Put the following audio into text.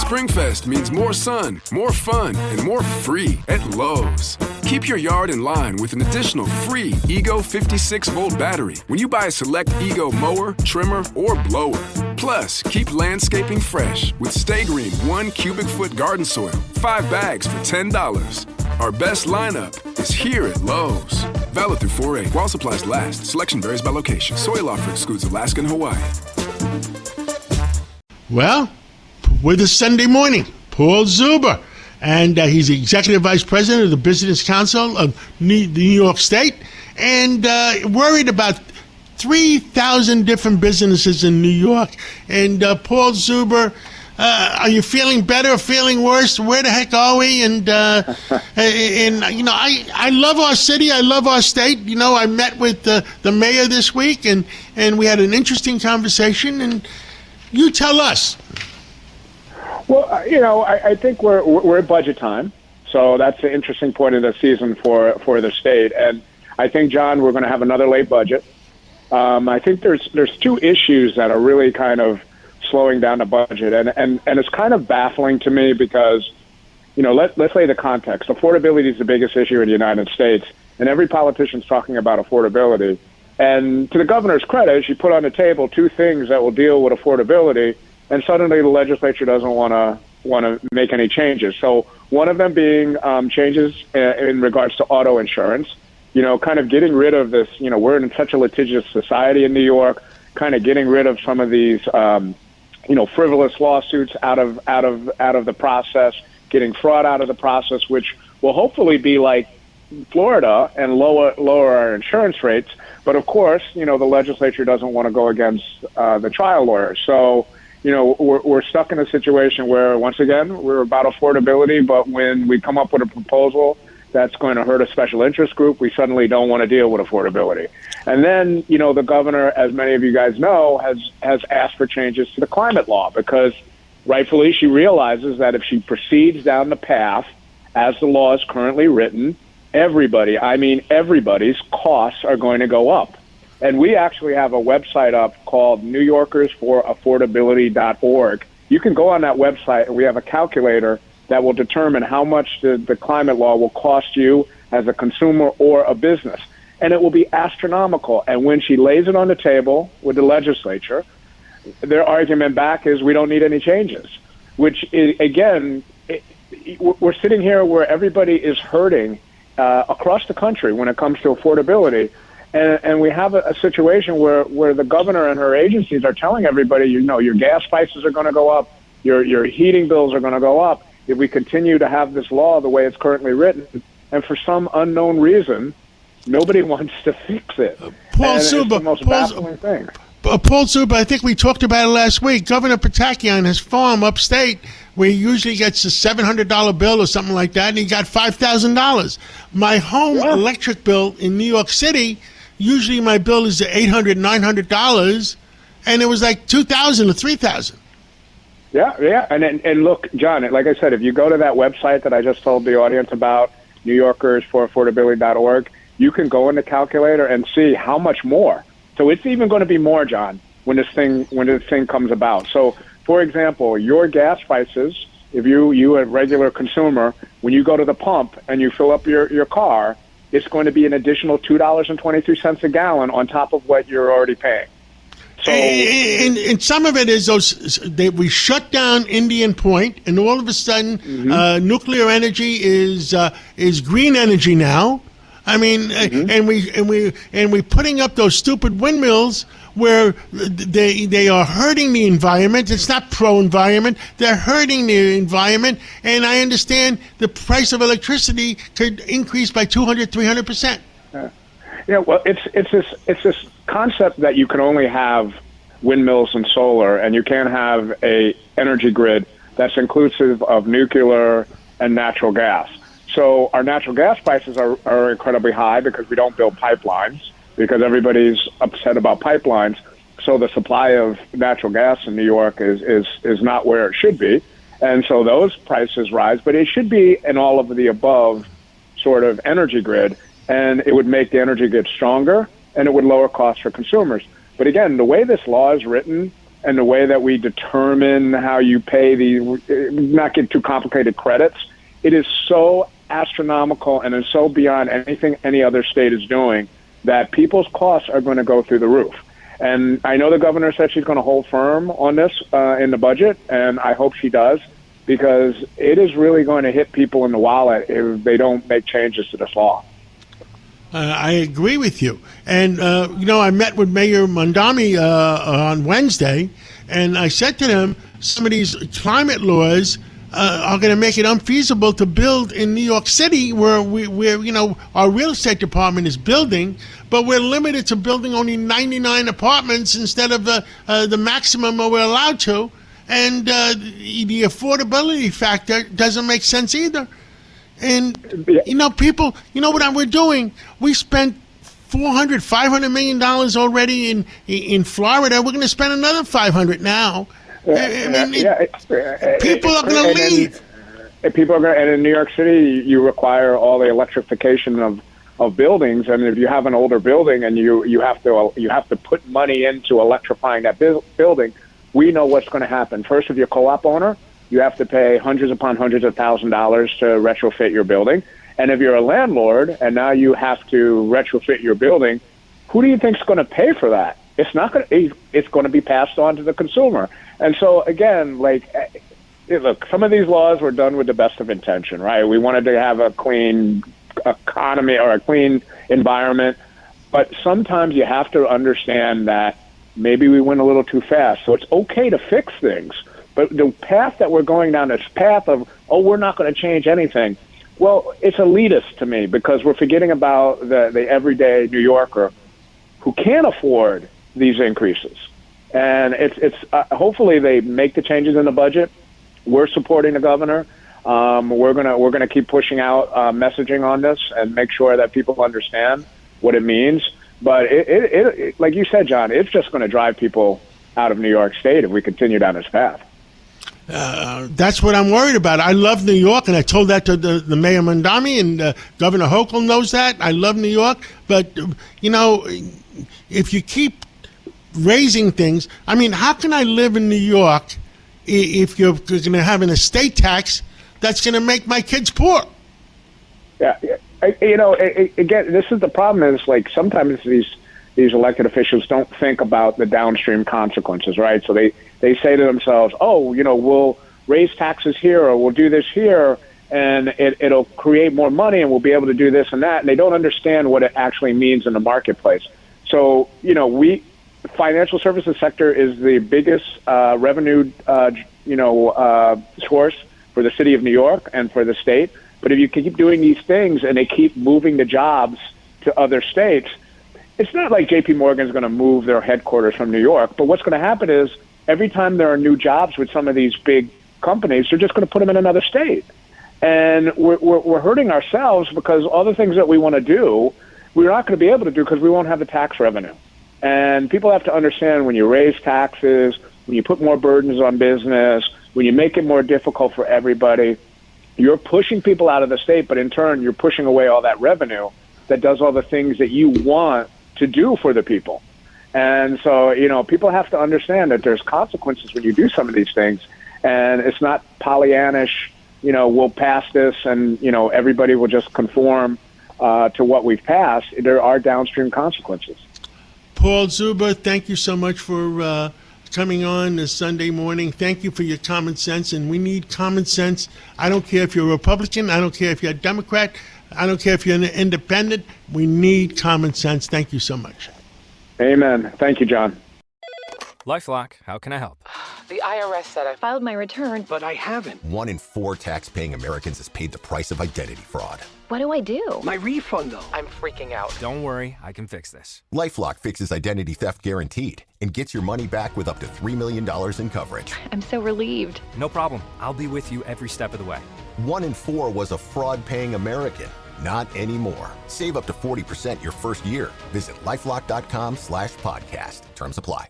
SpringFest means more sun, more fun, and more free at Lowe's. Keep your yard in line with an additional free Ego 56-volt battery when you buy a select Ego mower, trimmer, or blower. Plus, keep landscaping fresh with Stay Green 1 cubic foot garden soil, 5 bags for $10. Our best lineup is here at Lowe's. Valid through 4/8 while supplies last. Selection varies by location. Soil offer excludes Alaska and Hawaii. Well, with a Sunday morning, Paul Zuber, and he's Executive Vice President of the Business Council of New York State, and worried about 3,000 different businesses in New York. And Paul Zuber, are you feeling better or feeling worse? Where the heck are we? And you know, I love our city. I love our state. You know, I met with the mayor this week, and we had an interesting conversation. And you tell us. Well, you know, I think we're at budget time, so that's an interesting point of the season for the state. And I think, John, we're going to have another late budget. I think there's two issues that are really kind of slowing down the budget, and it's kind of baffling to me because, you know, let's lay the context. Affordability is the biggest issue in the United States, and every politician's talking about affordability. And to the governor's credit, she put on the table two things that will deal with affordability, and suddenly the legislature doesn't want to make any changes. So one of them being changes in regards to auto insurance, you know, kind of getting rid of this, you know, we're in such a litigious society in New York, kind of getting rid of some of these, you know, frivolous lawsuits out of the process, getting fraud out of the process, which will hopefully be like Florida and lower our insurance rates. But of course, you know, the legislature doesn't want to go against the trial lawyers. So, you know, we're stuck in a situation where, once again, we're about affordability, but when we come up with a proposal that's going to hurt a special interest group, we suddenly don't want to deal with affordability. And then, you know, the governor, as many of you guys know, has asked for changes to the climate law because rightfully she realizes that if she proceeds down the path as the law is currently written, everybody's costs are going to go up. And we actually have a website up called NewYorkersForAffordability.org. You can go on that website, and we have a calculator that will determine how much the climate law will cost you as a consumer or a business. And it will be astronomical. And when she lays it on the table with the legislature, their argument back is we don't need any changes, which, we're sitting here where everybody is hurting across the country when it comes to affordability. And we have a situation where the governor and her agencies are telling everybody, you know, your gas prices are going to go up, your heating bills are going to go up if we continue to have this law the way it's currently written. And for some unknown reason, nobody wants to fix it. Paul Zuber, it's the most baffling thing. Paul Zuber, I think we talked about it last week. Governor Patakian has farm upstate where he usually gets a $700 bill or something like that, and he got $5,000. My home electric bill in New York City, usually my bill is $800, $900, and it was like $2,000 or $3,000. Yeah. And look, John, like I said, if you go to that website that I just told the audience about, NewYorkersForAffordability.org, you can go in the calculator and see how much more. So it's even going to be more, John, when this thing comes about. So, for example, your gas prices, if you a regular consumer, when you go to the pump and you fill up your car, it's going to be an additional $2.23 a gallon on top of what you're already paying. So, and some of it is we shut down Indian Point, and all of a sudden, nuclear energy is green energy now. I mean, and we're putting up those stupid windmills where they are hurting the environment. It's not pro-environment. They're hurting the environment. And I understand the price of electricity could increase by 200-300%. Yeah, well, it's this concept that you can only have windmills and solar, and you can't have a energy grid that's inclusive of nuclear and natural gas. So our natural gas prices are incredibly high because we don't build pipelines, because everybody's upset about pipelines. So the supply of natural gas in New York is not where it should be. And so those prices rise, but it should be an all of the above sort of energy grid, and it would make the energy grid stronger, and it would lower costs for consumers. But again, the way this law is written, and the way that we determine how you pay not get too complicated credits, it is so astronomical and is so beyond anything any other state is doing that people's costs are going to go through the roof. And I know the governor said she's going to hold firm on this in the budget, and I hope she does, because it is really going to hit people in the wallet if they don't make changes to this law. I agree with you. And, I met with Mayor Mondami on Wednesday, and I said to them, some of these climate laws are going to make it unfeasible to build in New York City where our real estate department is building, but we're limited to building only 99 apartments instead of the maximum we're allowed to. And the affordability factor doesn't make sense either. And, people, what we're doing? We spent $400 million already in Florida. We're going to spend another $500 now. People are going to leave. People are going, and in New York City, you require all the electrification of buildings. And if you have an older building and you have to put money into electrifying that building, we know what's going to happen. First, if you're a co-op owner, you have to pay hundreds upon hundreds of $1,000s to retrofit your building. And if you're a landlord and now you have to retrofit your building, who do you think is going to pay for that? It's not going to. It's going to be passed on to the consumer. And so again, look, some of these laws were done with the best of intention, right? We wanted to have a clean economy or a clean environment, but sometimes you have to understand that maybe we went a little too fast. So it's okay to fix things. But the path that we're going down, this path of, we're not going to change anything, well, it's elitist to me, because we're forgetting about the everyday New Yorker who can't afford these increases. And it's hopefully they make the changes in the budget. We're supporting the governor. We're gonna keep pushing out messaging on this and make sure that people understand what it means. But it like you said, John, it's just going to drive people out of New York State if we continue down this path. That's what I'm worried about. I love New York, and I told that to the Mayor Mondami, and Governor Hochul knows that. I love New York, but, if you keep raising things, how can I live in New York if you're going to have an estate tax that's going to make my kids poor? Yeah, again, this is the problem is, sometimes these elected officials don't think about the downstream consequences, right? So they say to themselves, we'll raise taxes here or we'll do this here and it'll create more money and we'll be able to do this and that. And they don't understand what it actually means in the marketplace. So, financial services sector is the biggest revenue, source for the city of New York and for the state. But if you keep doing these things and they keep moving the jobs to other states, it's not like J.P. Morgan is going to move their headquarters from New York. But what's going to happen is every time there are new jobs with some of these big companies, they're just going to put them in another state. And we're hurting ourselves because all the things that we want to do, we're not going to be able to do because we won't have the tax revenue. And people have to understand when you raise taxes, when you put more burdens on business, when you make it more difficult for everybody, you're pushing people out of the state, but in turn, you're pushing away all that revenue that does all the things that you want to do for the people. And so, people have to understand that there's consequences when you do some of these things. And it's not Pollyannish, we'll pass this and, everybody will just conform to what we've passed. There are downstream consequences. Paul Zuber, thank you so much for coming on this Sunday morning. Thank you for your common sense, and we need common sense. I don't care if you're a Republican. I don't care if you're a Democrat. I don't care if you're an independent. We need common sense. Thank you so much. Amen. Thank you, John. LifeLock, how can I help? The IRS said I filed my return, but I haven't. 1 in 4 tax-paying Americans has paid the price of identity fraud. What do I do? My refund, though. I'm freaking out. Don't worry, I can fix this. LifeLock fixes identity theft guaranteed and gets your money back with up to $3 million in coverage. I'm so relieved. No problem. I'll be with you every step of the way. 1 in 4 was a fraud-paying American. Not anymore. Save up to 40% your first year. Visit LifeLock.com/podcast. Terms apply.